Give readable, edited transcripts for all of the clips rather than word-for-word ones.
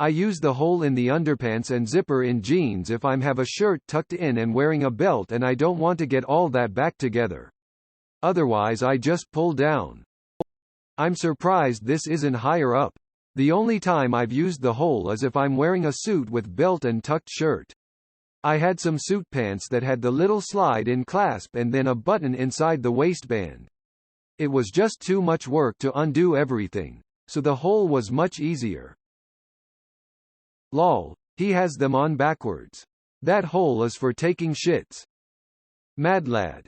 I use the hole in the underpants and zipper in jeans if I'm have a shirt tucked in and wearing a belt and I don't want to get all that back together. Otherwise I just pull down. I'm surprised this isn't higher up. The only time I've used the hole is if I'm wearing a suit with belt and tucked shirt. I had some suit pants that had the little slide-in clasp and then a button inside the waistband. It was just too much work to undo everything, so the hole was much easier. Lol, he has them on backwards. That hole is for taking shits. Mad lad.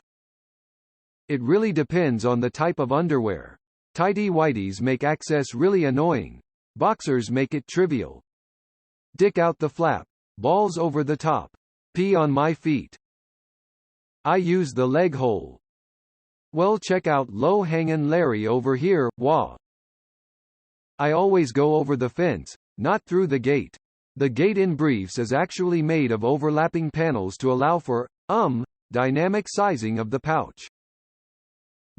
It really depends on the type of underwear. Tighty whities make access really annoying. Boxers make it trivial. Dick out the flap. Balls over the top. Pee on my feet. I use the leg hole. Well, check out low-hangin' Larry over here, wah. I always go over the fence, not through the gate. The gate in briefs is actually made of overlapping panels to allow for, dynamic sizing of the pouch.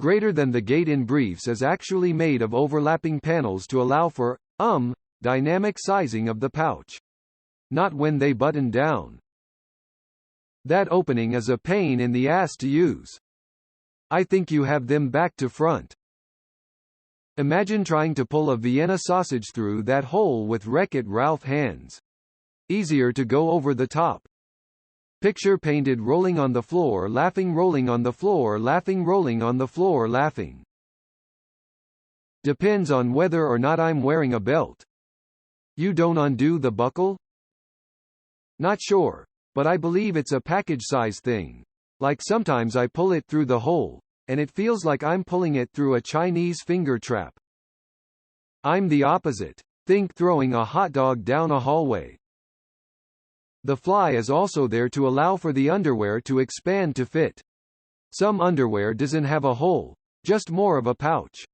Greater than the gate in briefs is actually made of overlapping panels to allow for, dynamic sizing of the pouch. Not when they button down. That opening is a pain in the ass to use. I think you have them back to front. Imagine trying to pull a Vienna sausage through that hole with Wreck-It Ralph hands. Easier to go over the top. Picture painted rolling on the floor laughing, rolling on the floor laughing, rolling on the floor laughing. Depends on whether or not I'm wearing a belt. You don't undo the buckle? Not sure, but I believe it's a package size thing. Like sometimes I pull it through the hole, and it feels like I'm pulling it through a Chinese finger trap. I'm the opposite. Think throwing a hot dog down a hallway. The fly is also there to allow for the underwear to expand to fit. Some underwear doesn't have a hole, just more of a pouch.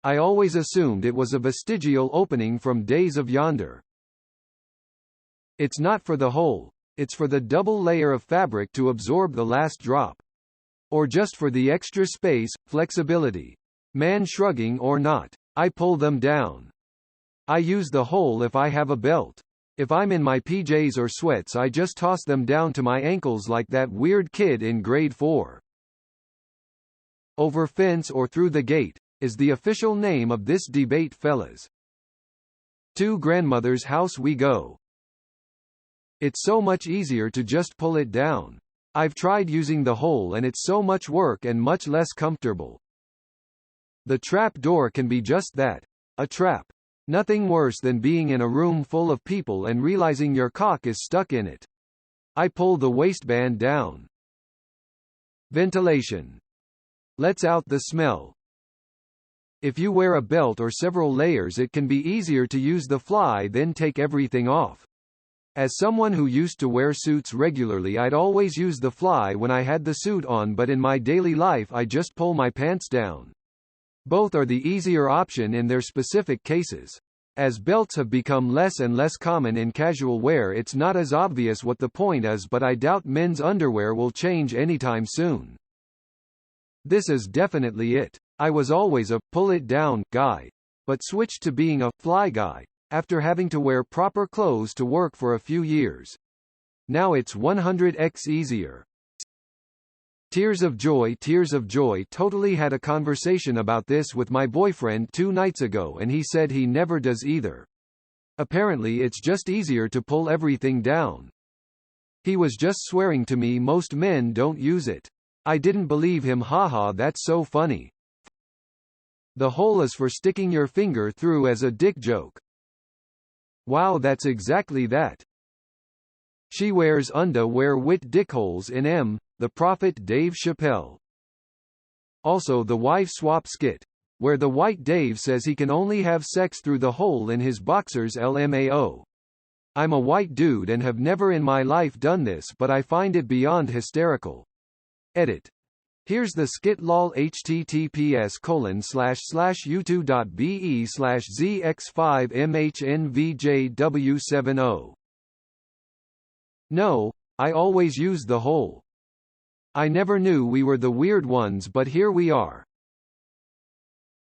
I always assumed it was a vestigial opening from days of yonder. It's not for the hole, it's for the double layer of fabric to absorb the last drop. Or just for the extra space, flexibility. Man shrugging or not, I pull them down. I use the hole if I have a belt. If I'm in my PJs or sweats I just toss them down to my ankles like that weird kid in grade 4. Over fence or through the gate, is the official name of this debate, fellas. To grandmother's house we go. It's so much easier to just pull it down. I've tried using the hole and it's so much work and much less comfortable. The trap door can be just that, a trap. Nothing worse than being in a room full of people and realizing your cock is stuck in it. I pull the waistband down. Ventilation. Lets out the smell. If you wear a belt or several layers it can be easier to use the fly than take everything off. As someone who used to wear suits regularly I'd always use the fly when I had the suit on, but in my daily life I just pull my pants down. Both are the easier option in their specific cases. As belts have become less and less common in casual wear it's not as obvious what the point is, but I doubt men's underwear will change anytime soon. This is definitely it. I was always a pull-it-down guy, but switched to being a fly guy after having to wear proper clothes to work for a few years. Now it's 100x easier. Tears of joy, totally had a conversation about this with my boyfriend 2 nights ago and he said he never does either. Apparently it's just easier to pull everything down. He was just swearing to me most men don't use it. I didn't believe him, haha, that's so funny. The hole is for sticking your finger through as a dick joke. Wow, that's exactly that. She wears underwear with dickholes in M. The Prophet Dave Chappelle. Also the wife swap skit, where the white Dave says he can only have sex through the hole in his boxers LMAO. I'm a white dude and have never in my life done this, but I find it beyond hysterical. Edit. Here's the skit lol https://youtube.be/zx5mhnvjw70. No, I always use the hole. I never knew we were the weird ones, but here we are.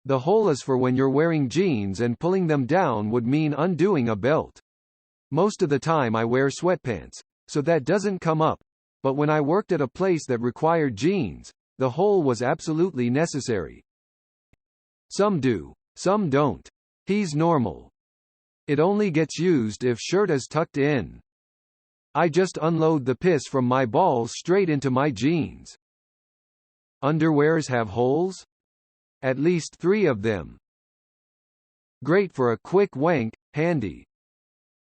The hole is for when you're wearing jeans and pulling them down would mean undoing a belt. Most of the time I wear sweatpants, so that doesn't come up, but when I worked at a place that required jeans, the hole was absolutely necessary. Some do, some don't. He's normal. It only gets used if shirt is tucked in. I just unload the piss from my balls straight into my jeans. Underwears have holes? At least 3 of them. Great for a quick wank, handy.